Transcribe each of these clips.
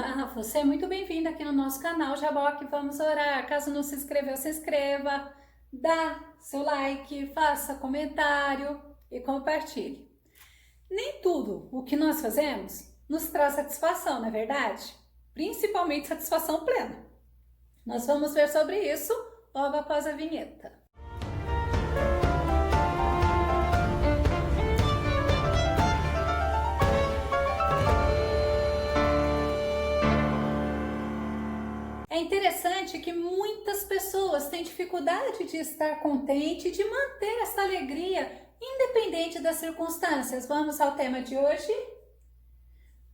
Olá, você é muito bem-vindo aqui no nosso canal Jaboque. Vamos orar. Caso não se inscreveu, se inscreva, dá seu like, faça comentário e compartilhe. Nem tudo o que nós fazemos nos traz satisfação, não é verdade? Principalmente satisfação plena. Nós vamos ver sobre isso logo após a vinheta. É interessante que muitas pessoas têm dificuldade de estar contente, de manter essa alegria, independente das circunstâncias. Vamos ao tema de hoje?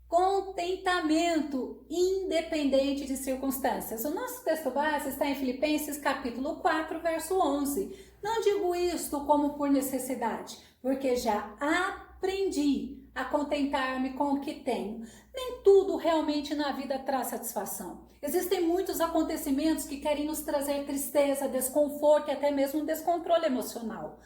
Contentamento, independente de circunstâncias. O nosso texto base está em Filipenses capítulo 4, verso 11. Não digo isto como por necessidade, porque já aprendi a contentar-me com o que tenho. Nem tudo realmente na vida traz satisfação. Existem muitos acontecimentos que querem nos trazer tristeza, desconforto e até mesmo um descontrole emocional.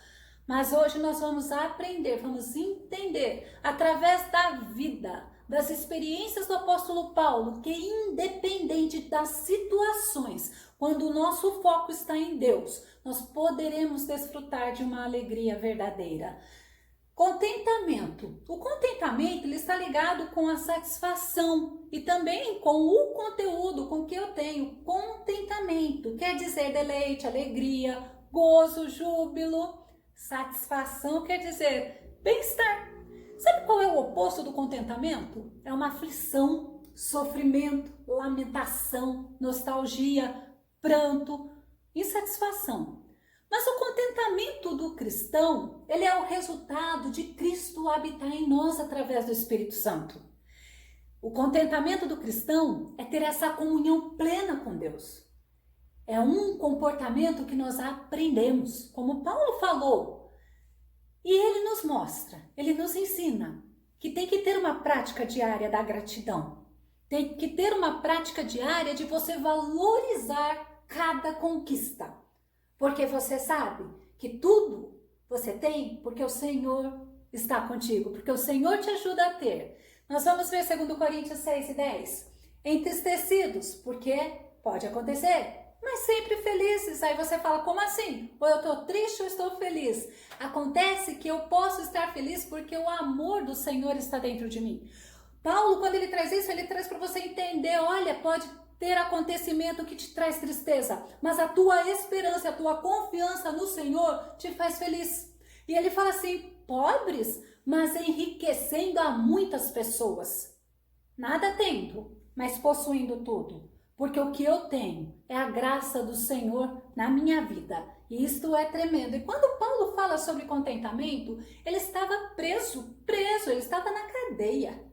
Mas hoje nós vamos aprender, vamos entender, através da vida, das experiências do apóstolo Paulo, que independente das situações, quando o nosso foco está em Deus, nós poderemos desfrutar de uma alegria verdadeira. Contentamento. O contentamento ele está ligado com a satisfação e também com o conteúdo com que eu tenho. Contentamento quer dizer deleite, alegria, gozo, júbilo. Satisfação quer dizer bem-estar. Sabe qual é o oposto do contentamento? É uma aflição, sofrimento, lamentação, nostalgia, pranto, insatisfação. Mas o contentamento do cristão, ele é o resultado de Cristo habitar em nós através do Espírito Santo. O contentamento do cristão é ter essa comunhão plena com Deus. É um comportamento que nós aprendemos, como Paulo falou. E ele nos mostra, ele nos ensina que tem que ter uma prática diária da gratidão. Tem que ter uma prática diária de você valorizar cada conquista. Porque você sabe que tudo você tem porque o Senhor está contigo, porque o Senhor te ajuda a ter. Nós vamos ver 2 Coríntios 6:10. Entristecidos, porque pode acontecer, mas sempre felizes. Aí você fala, como assim? Ou eu estou triste ou estou feliz? Acontece que eu posso estar feliz porque o amor do Senhor está dentro de mim. Paulo, quando ele traz isso, ele traz para você entender, olha, pode ter acontecimento que te traz tristeza, mas a tua esperança, a tua confiança no Senhor te faz feliz. E ele fala assim, pobres, mas enriquecendo a muitas pessoas. Nada tendo, mas possuindo tudo. Porque o que eu tenho é a graça do Senhor na minha vida. E isto é tremendo. E quando Paulo fala sobre contentamento, ele estava preso, ele estava na cadeia.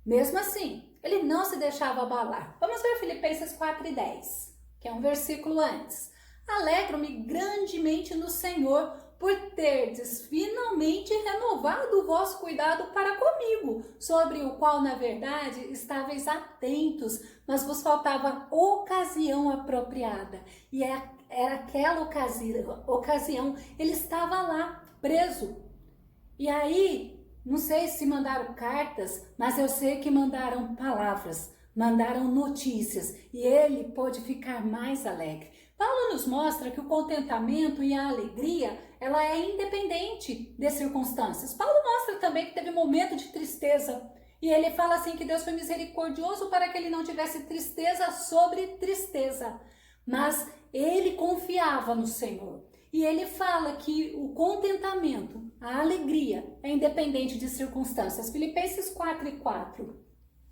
Mesmo assim, ele não se deixava abalar. Vamos ver Filipenses 4:10, que é um versículo antes. Alegro-me grandemente no Senhor por terdes finalmente renovado o vosso cuidado para comigo, sobre o qual, na verdade, estáveis atentos, mas vos faltava ocasião apropriada. E era aquela ocasião, ele estava lá, preso. E aí, não sei se mandaram cartas, mas eu sei que mandaram palavras, mandaram notícias e ele pôde ficar mais alegre. Paulo nos mostra que o contentamento e a alegria, ela é independente de circunstâncias. Paulo mostra também que teve momento de tristeza e ele fala assim que Deus foi misericordioso para que ele não tivesse tristeza sobre tristeza, mas ele confiava no Senhor. E ele fala que o contentamento, a alegria, é independente de circunstâncias. Filipenses 4:4.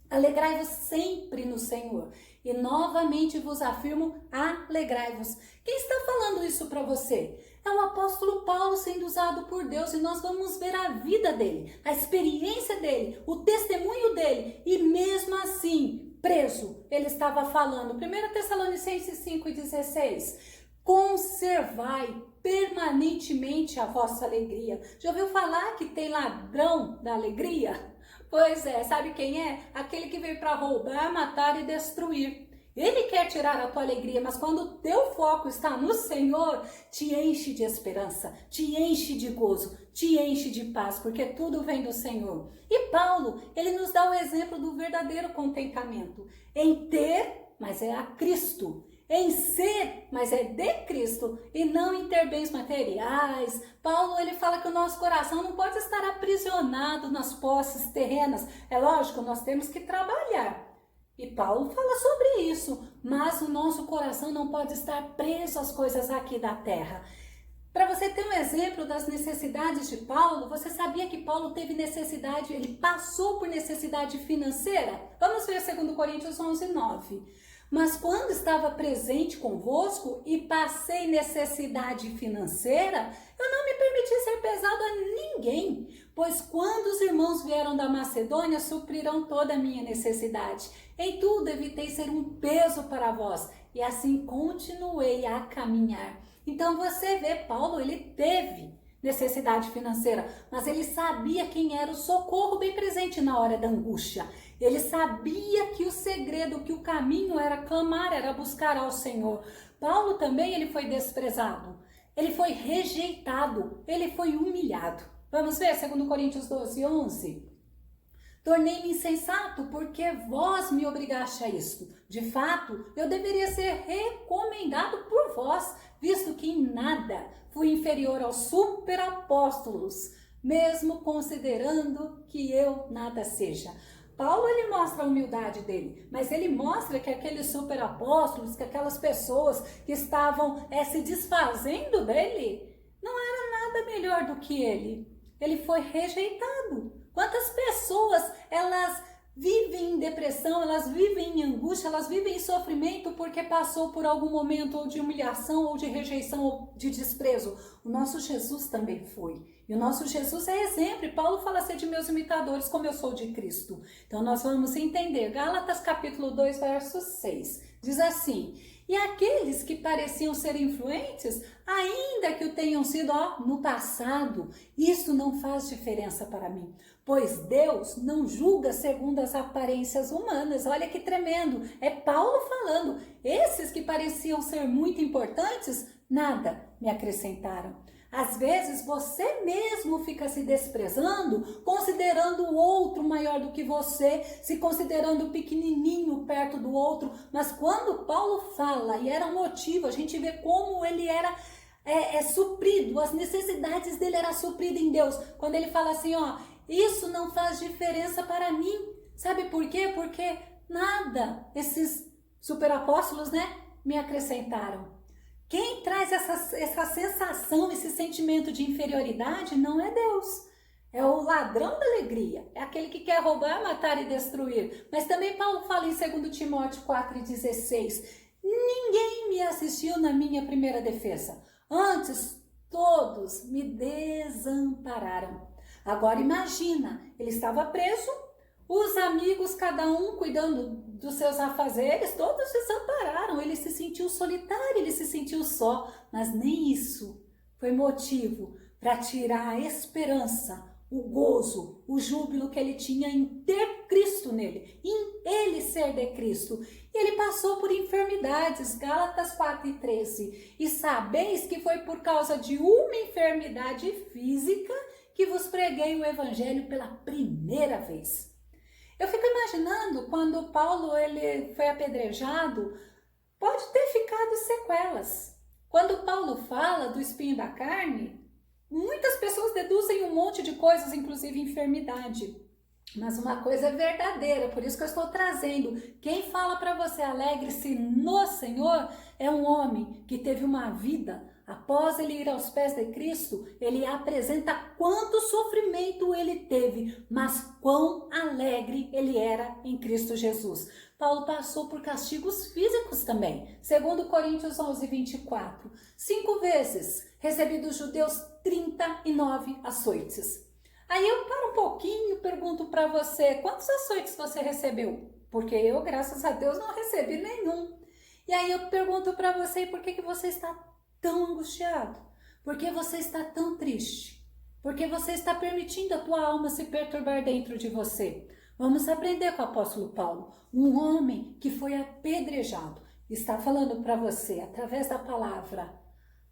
Alegrai-vos sempre no Senhor. E novamente vos afirmo, alegrai-vos. Quem está falando isso para você? É o apóstolo Paulo sendo usado por Deus e nós vamos ver a vida dele, a experiência dele, o testemunho dele. E mesmo assim, preso, ele estava falando. 1 Tessalonicenses 5:16. Conservai permanentemente a vossa alegria. Já ouviu falar que tem ladrão da alegria? Pois é, sabe quem é? Aquele que veio para roubar, matar e destruir. Ele quer tirar a tua alegria, mas quando o teu foco está no Senhor, te enche de esperança, te enche de gozo, te enche de paz, porque tudo vem do Senhor. E Paulo, ele nos dá o exemplo do verdadeiro contentamento, em ter, mas é a Cristo, em ser, mas é de Cristo, e não em ter bens materiais. Paulo, ele fala que o nosso coração não pode estar aprisionado nas posses terrenas. É lógico, nós temos que trabalhar. E Paulo fala sobre isso, mas o nosso coração não pode estar preso às coisas aqui da terra. Para você ter um exemplo das necessidades de Paulo, você sabia que Paulo teve necessidade, ele passou por necessidade financeira? Vamos ver 2 Coríntios 11:9. Mas quando estava presente convosco e passei necessidade financeira, eu não me permiti ser pesado a ninguém, pois quando os irmãos vieram da Macedônia, supriram toda a minha necessidade. Em tudo evitei ser um peso para vós, e assim continuei a caminhar. Então você vê, Paulo, ele teve necessidade financeira, mas ele sabia quem era o socorro bem presente na hora da angústia. Ele sabia que o segredo, que o caminho era clamar, era buscar ao Senhor. Paulo também, ele foi desprezado, ele foi rejeitado, ele foi humilhado. Vamos ver 2 Coríntios 12:11. Tornei-me insensato porque vós me obrigaste a isto. De fato, eu deveria ser recomendado por vós, visto que em nada fui inferior aos superapóstolos, mesmo considerando que eu nada seja. Paulo, ele mostra a humildade dele, mas ele mostra que aqueles superapóstolos, que aquelas pessoas que estavam se desfazendo dele, não era nada melhor do que ele. Ele foi rejeitado. Quantas pessoas, elas vivem em depressão, elas vivem em angústia, elas vivem em sofrimento porque passou por algum momento ou de humilhação, ou de rejeição, ou de desprezo. O nosso Jesus também foi. E o nosso Jesus é exemplo. E Paulo fala assim: de meus imitadores, como eu sou de Cristo. Então nós vamos entender. Gálatas capítulo 2, verso 6. Diz assim: e aqueles que pareciam ser influentes, ainda que o tenham sido no passado, isso não faz diferença para mim, pois Deus não julga segundo as aparências humanas. Olha que tremendo, é Paulo falando. Esses que pareciam ser muito importantes, nada me acrescentaram. Às vezes você mesmo fica se desprezando, considerando o outro maior do que você, se considerando pequenininho perto do outro. Mas quando Paulo fala, e era um motivo, a gente vê como ele era suprido, as necessidades dele eram supridas em Deus. Quando ele fala assim, ó, isso não faz diferença para mim. Sabe por quê? Porque nada, esses superapóstolos, me acrescentaram. Quem traz essa sensação, esse sentimento de inferioridade não é Deus. É o ladrão da alegria. É aquele que quer roubar, matar e destruir. Mas também Paulo fala em 2 Timóteo 4,16. Ninguém me assistiu na minha primeira defesa. Antes, todos me desampararam. Agora imagina, ele estava preso, os amigos, cada um cuidando dos seus afazeres, todos desampararam. Ele se sentiu solitário, ele se sentiu só, mas nem isso foi motivo para tirar a esperança, o gozo, o júbilo que ele tinha em ter Cristo nele, em ele ser de Cristo. E ele passou por enfermidades, Gálatas 4:13. E sabeis que foi por causa de uma enfermidade física que vos preguei o evangelho pela primeira vez. Eu fico imaginando quando Paulo ele foi apedrejado, pode ter ficado sequelas. Quando Paulo fala do espinho da carne, muitas pessoas deduzem um monte de coisas, inclusive enfermidade. Mas uma coisa é verdadeira, por isso que eu estou trazendo. Quem fala para você alegre-se no Senhor é um homem que teve uma vida. Após ele ir aos pés de Cristo, ele apresenta quanto sofrimento ele teve, mas quão alegre ele era em Cristo Jesus. Paulo passou por castigos físicos também. 2 Coríntios 11:24. 5 vezes recebi dos judeus 39 açoites. Aí eu paro um pouquinho e pergunto para você, quantos açoites você recebeu? Porque eu, graças a Deus, não recebi nenhum. E aí eu pergunto para você, por que você está tão angustiado? Por que você está tão triste? Por que você está permitindo a tua alma se perturbar dentro de você? Vamos aprender com o apóstolo Paulo, um homem que foi apedrejado. Está falando para você, através da palavra,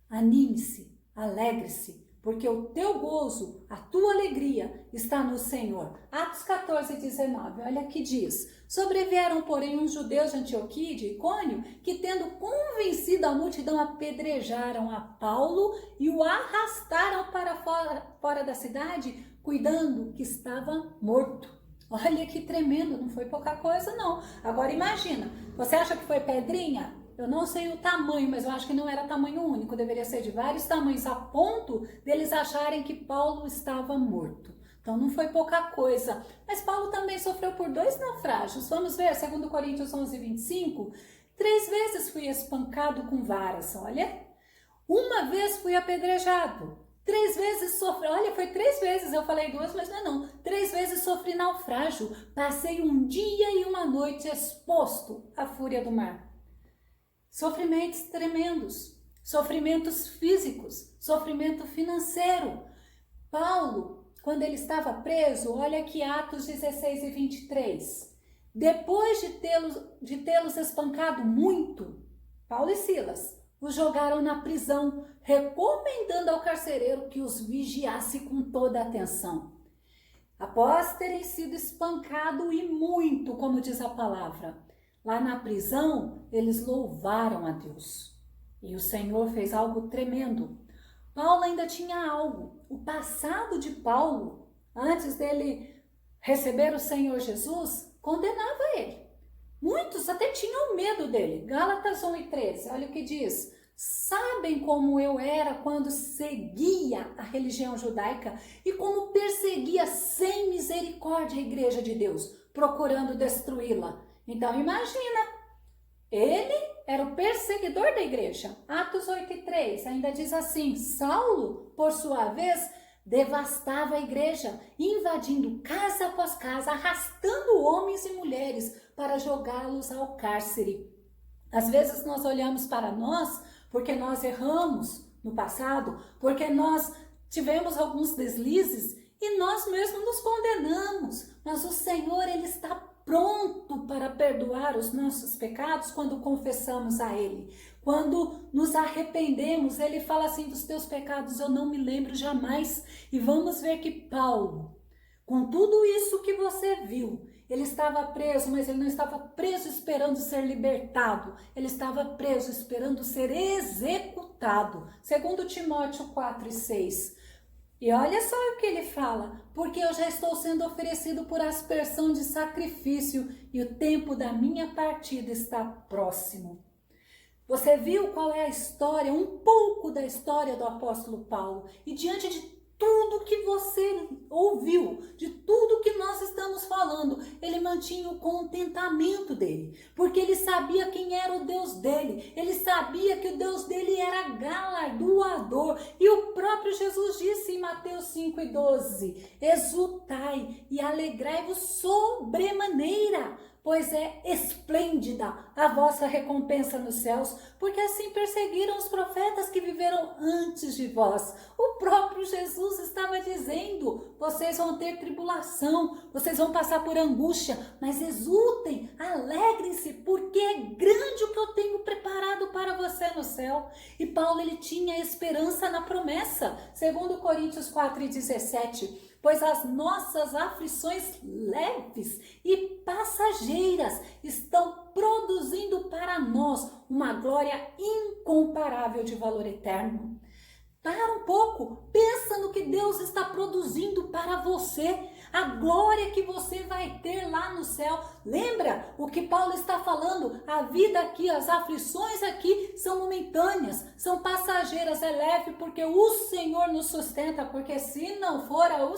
anime-se, alegre-se, porque o teu gozo, a tua alegria está no Senhor. Atos 14, 19, olha que diz: sobrevieram, porém, uns judeus de Antioquia e de Icônio, que tendo convencido a multidão, apedrejaram a Paulo e o arrastaram para fora da cidade, cuidando que estava morto. Olha que tremendo, não foi pouca coisa não. Agora imagina, você acha que foi pedrinha? Eu não sei o tamanho, mas eu acho que não era tamanho único, deveria ser de vários tamanhos, a ponto deles acharem que Paulo estava morto. Então não foi pouca coisa. Mas Paulo também sofreu por 2 naufrágios. Vamos ver, 2 Coríntios 11, 25. 3 vezes fui espancado com varas, olha. Uma vez fui apedrejado. 3 vezes sofri, olha, foi 3 vezes, eu falei 2, mas não. 3 vezes sofri naufrágio. Passei um dia e uma noite exposto à fúria do mar. Sofrimentos tremendos, sofrimentos físicos, sofrimento financeiro. Paulo, quando ele estava preso, olha aqui Atos 16 e 23. Depois de tê-los espancado muito, Paulo e Silas os jogaram na prisão, recomendando ao carcereiro que os vigiasse com toda a atenção. Após terem sido espancado e muito, como diz a palavra, lá na prisão, eles louvaram a Deus. E o Senhor fez algo tremendo. Paulo ainda tinha algo. O passado de Paulo, antes dele receber o Senhor Jesus, condenava ele. Muitos até tinham medo dele. Gálatas 1 e 13, olha o que diz. Sabem como eu era quando seguia a religião judaica e como perseguia sem misericórdia a igreja de Deus, procurando destruí-la. Então imagina, ele era o perseguidor da igreja. Atos 8 e 3 ainda diz assim: Saulo, por sua vez, devastava a igreja, invadindo casa após casa, arrastando homens e mulheres para jogá-los ao cárcere. Às vezes nós olhamos para nós porque nós erramos no passado, porque nós tivemos alguns deslizes e nós mesmos nos condenamos. Mas o Senhor, Ele está pronto para perdoar os nossos pecados quando confessamos a Ele. Quando nos arrependemos, Ele fala assim: dos teus pecados eu não me lembro jamais. E vamos ver que Paulo, com tudo isso que você viu, ele estava preso, mas ele não estava preso esperando ser libertado. Ele estava preso esperando ser executado. Segundo Timóteo 4 e 6. E olha só o que ele fala: porque eu já estou sendo oferecido por aspersão de sacrifício e o tempo da minha partida está próximo. Você viu qual é a história, um pouco da história do apóstolo Paulo. E diante de tudo que você ouviu, de tudo que nós estamos falando, ele mantinha o contentamento dele, porque ele sabia quem era o Deus dele, ele sabia que o Deus dele era galardoador, e o próprio Jesus disse em Mateus 5 e 12, exultai e alegrai-vos sobremaneira, pois é esplêndida a vossa recompensa nos céus, porque assim perseguiram os profetas que viveram antes de vós. O próprio Jesus estava dizendo: vocês vão ter tribulação, vocês vão passar por angústia, mas exultem, alegrem-se, porque é grande o que eu tenho preparado para você no céu. E Paulo, ele tinha esperança na promessa, segundo Coríntios 4 e 17, pois as nossas aflições leves e passageiras estão produzindo para nós uma glória incomparável de valor eterno. Para um pouco, pensa no que Deus está produzindo para você, a glória que você vai ter lá no céu. Lembra o que Paulo está falando? A vida aqui, as aflições aqui são momentâneas, são passageiras, é leve porque o Senhor nos sustenta, porque se não fora o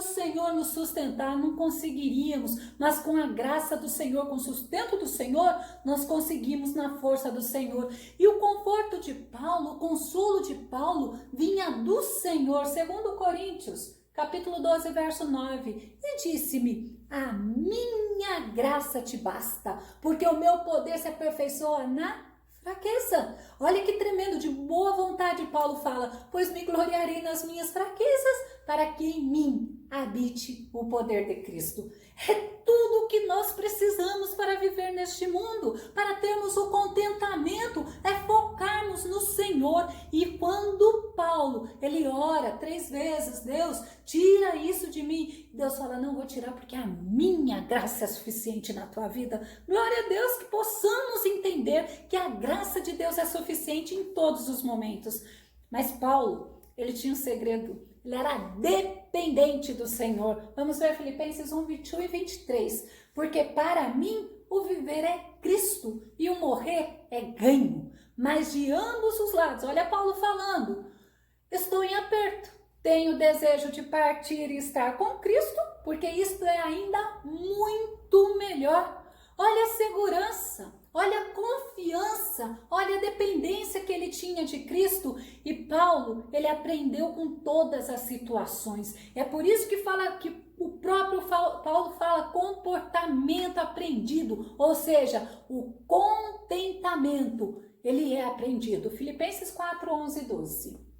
Senhor nos sustentar, não conseguiríamos, mas com a graça do Senhor, com o sustento do Senhor, nós conseguimos na força do Senhor. E o conforto de Paulo, o consolo de Paulo vinha do Senhor, segundo Coríntios, capítulo 12, verso 9, e disse-me: a minha graça te basta, porque o meu poder se aperfeiçoa na fraqueza. Olha que tremendo, de boa vontade Paulo fala: pois me gloriarei nas minhas fraquezas, para que em mim habite o poder de Cristo. É tudo o que nós precisamos para viver neste mundo, para termos o contentamento, é focarmos no Senhor. E quando Paulo, ele ora 3 vezes, Deus, tira isso de mim. Deus fala, não vou tirar porque a minha graça é suficiente na tua vida. Glória a Deus, que possamos entender que a graça de Deus é suficiente em todos os momentos. Mas Paulo, ele tinha um segredo. Ele era dependente do Senhor. Vamos ver Filipenses 1, 21 e 23. Porque para mim o viver é Cristo e o morrer é ganho. Mas de ambos os lados, olha Paulo falando, estou em aperto. Tenho desejo de partir e estar com Cristo, porque isto é ainda muito melhor. Olha a segurança, olha a confiança, olha a dependência que ele tinha de Cristo. E Paulo, ele aprendeu com todas as situações. É por isso que fala que o próprio Paulo fala comportamento aprendido, ou seja, o contentamento, ele é aprendido. Filipenses 4, 11 e 12.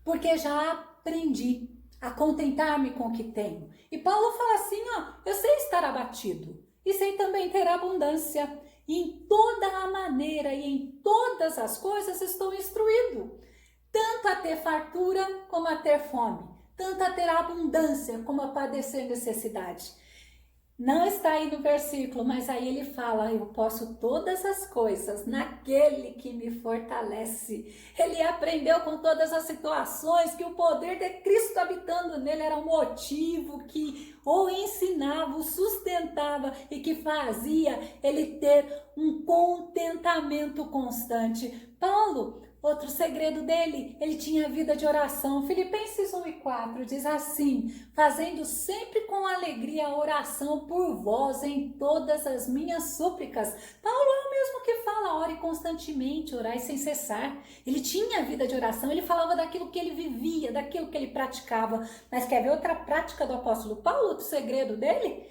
Porque já aprendi a contentar-me com o que tenho. E Paulo fala assim, eu sei estar abatido e sei também ter abundância. E em toda a maneira e em todas as coisas estou instruído, tanto a ter fartura como a ter fome, tanto a ter abundância como a padecer necessidade. Não está aí no versículo, mas aí ele fala, eu posso todas as coisas naquele que me fortalece. Ele aprendeu com todas as situações que o poder de Cristo habitando nele era um motivo que o ensinava, o sustentava e que fazia ele ter um contentamento constante. Paulo, outro segredo dele, ele tinha vida de oração. Filipenses 1 e 4 diz assim, fazendo sempre com alegria a oração por vós em todas as minhas súplicas. Paulo é o mesmo que fala, ore constantemente, orai sem cessar. Ele tinha vida de oração, ele falava daquilo que ele vivia, daquilo que ele praticava. Mas quer ver outra prática do apóstolo Paulo, outro segredo dele?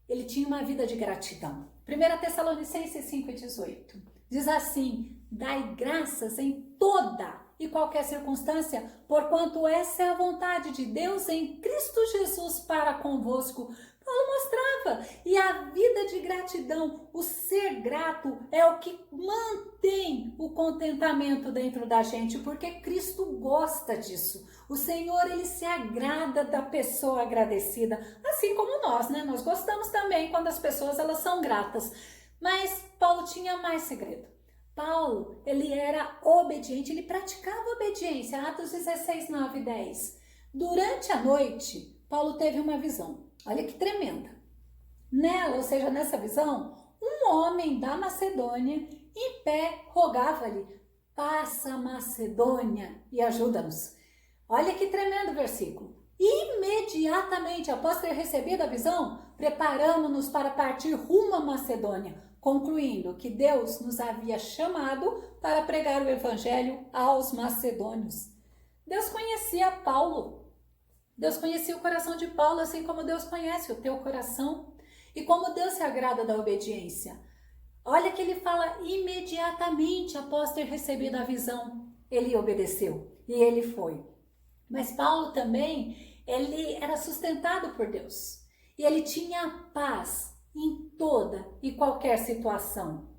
Ele tinha uma vida de gratidão. 1 Tessalonicenses 5,18 diz assim, dai graças em toda e qualquer circunstância, porquanto essa é a vontade de Deus em Cristo Jesus para convosco. Paulo mostrava, e a vida de gratidão, o ser grato é o que mantém o contentamento dentro da gente, porque Cristo gosta disso. O Senhor, ele se agrada da pessoa agradecida, assim como nós, né? Nós gostamos também quando as pessoas, elas são gratas. Mas Paulo tinha mais segredo. Paulo, ele era obediente, ele praticava obediência. Atos 16, 9 e 10. Durante a noite, Paulo teve uma visão. Olha que tremenda. Nela, ou seja, nessa visão, um homem da Macedônia, em pé, rogava-lhe, passa a Macedônia e ajuda-nos. Olha que tremendo versículo. Imediatamente após ter recebido a visão, preparamos-nos para partir rumo à Macedônia, concluindo que Deus nos havia chamado para pregar o evangelho aos macedônios. Deus conhecia Paulo. Deus conhecia o coração de Paulo, assim como Deus conhece o teu coração. E como Deus se agrada da obediência. Olha que ele fala imediatamente após ter recebido a visão. Ele obedeceu e ele foi. Mas Paulo também, ele era sustentado por Deus. E ele tinha paz em toda e qualquer situação.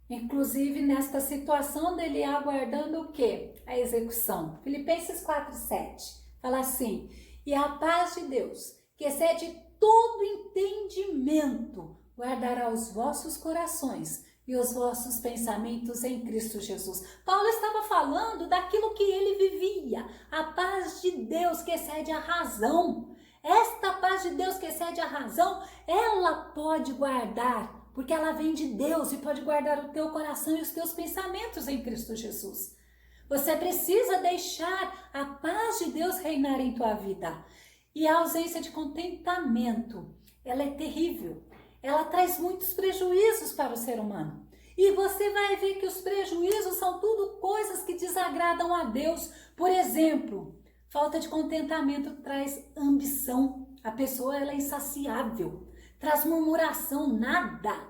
Inclusive nesta situação dele aguardando o quê? A execução. Filipenses 4:7 fala assim, e a paz de Deus, que excede todo entendimento, guardará os vossos corações e os vossos pensamentos em Cristo Jesus. Paulo estava falando daquilo que ele vivia, a paz de Deus que excede a razão. Esta paz de Deus que excede a razão, ela pode guardar, porque ela vem de Deus e pode guardar o teu coração e os teus pensamentos em Cristo Jesus. Você precisa deixar a paz de Deus reinar em tua vida. E a ausência de contentamento, ela é terrível. Ela traz muitos prejuízos para o ser humano. E você vai ver que os prejuízos são tudo coisas que desagradam a Deus. Por exemplo, falta de contentamento traz ambição. A pessoa, ela é insaciável. Traz murmuração, nada.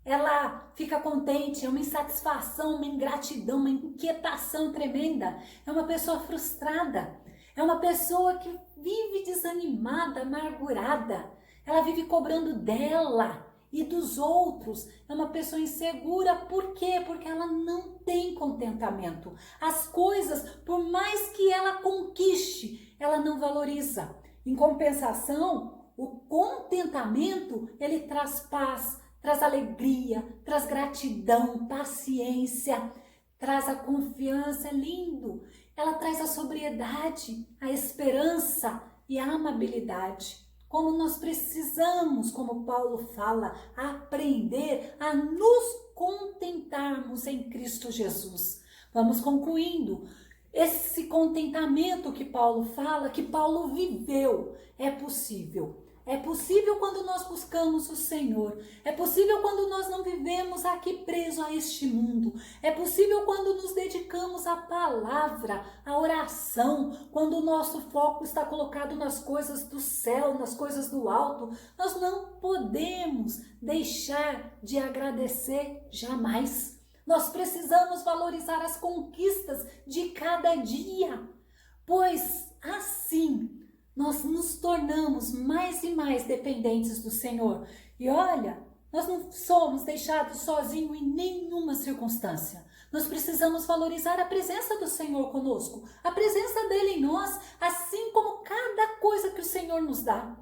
Ela fica contente, é uma insatisfação, uma ingratidão, uma inquietação tremenda. É uma pessoa frustrada. É uma pessoa que vive desanimada, amargurada. Ela vive cobrando dela e dos outros. É uma pessoa insegura. Por quê? Porque ela não tem contentamento. As coisas, por mais que ela conquiste, ela não valoriza. Em compensação, o contentamento, ele traz paz, traz alegria, traz gratidão, paciência, traz a confiança, é lindo. Ela traz a sobriedade, a esperança e a amabilidade. Como nós precisamos, como Paulo fala, aprender a nos contentarmos em Cristo Jesus. Vamos concluindo. Esse contentamento que Paulo fala, que Paulo viveu, é possível. É possível quando nós buscamos o Senhor. É possível quando nós não vivemos aqui preso a este mundo. É possível quando nos dedicamos à palavra, à oração, quando o nosso foco está colocado nas coisas do céu, nas coisas do alto. Nós não podemos deixar de agradecer jamais. Nós precisamos valorizar as conquistas de cada dia, pois assim nós nos tornamos mais e mais dependentes do Senhor. E olha, nós não somos deixados sozinhos em nenhuma circunstância. Nós precisamos valorizar a presença do Senhor conosco, a presença dele em nós, assim como cada coisa que o Senhor nos dá.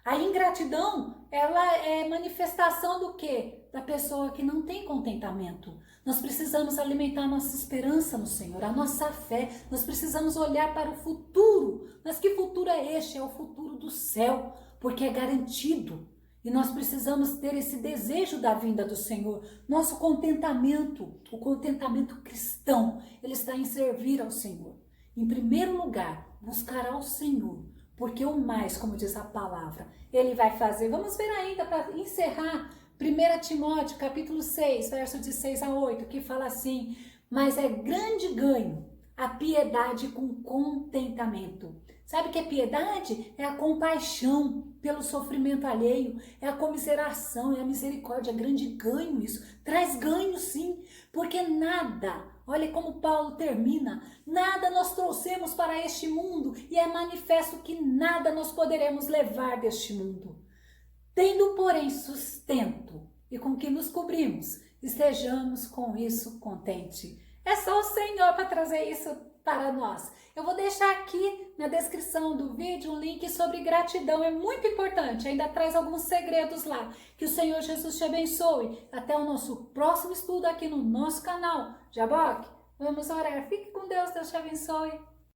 A ingratidão, ela é manifestação do quê? Da pessoa que não tem contentamento. Nós precisamos alimentar a nossa esperança no Senhor, a nossa fé. Nós precisamos olhar para o futuro. Mas que futuro é este? É o futuro do céu, porque é garantido. E nós precisamos ter esse desejo da vinda do Senhor. Nosso contentamento, o contentamento cristão, ele está em servir ao Senhor. Em primeiro lugar, buscar ao Senhor. Porque o mais, como diz a palavra, ele vai fazer. Vamos ver ainda para encerrar 1 Timóteo capítulo 6, verso de 6 a 8, que fala assim: mas é grande ganho a piedade com contentamento. Sabe o que é piedade? É a compaixão pelo sofrimento alheio, é a comiseração, é a misericórdia, é grande ganho isso. Traz ganho sim, porque nada, olha como Paulo termina, nada nós trouxemos para este mundo e é manifesto que nada nós poderemos levar deste mundo. Tendo, porém, sustento e com que nos cobrimos, estejamos com isso contente. É só o Senhor para trazer isso para nós. Eu vou deixar aqui na descrição do vídeo um link sobre gratidão, é muito importante, ainda traz alguns segredos lá. Que o Senhor Jesus te abençoe. Até o nosso próximo estudo aqui no nosso canal. Jaboque, vamos orar. Fique com Deus, Deus te abençoe.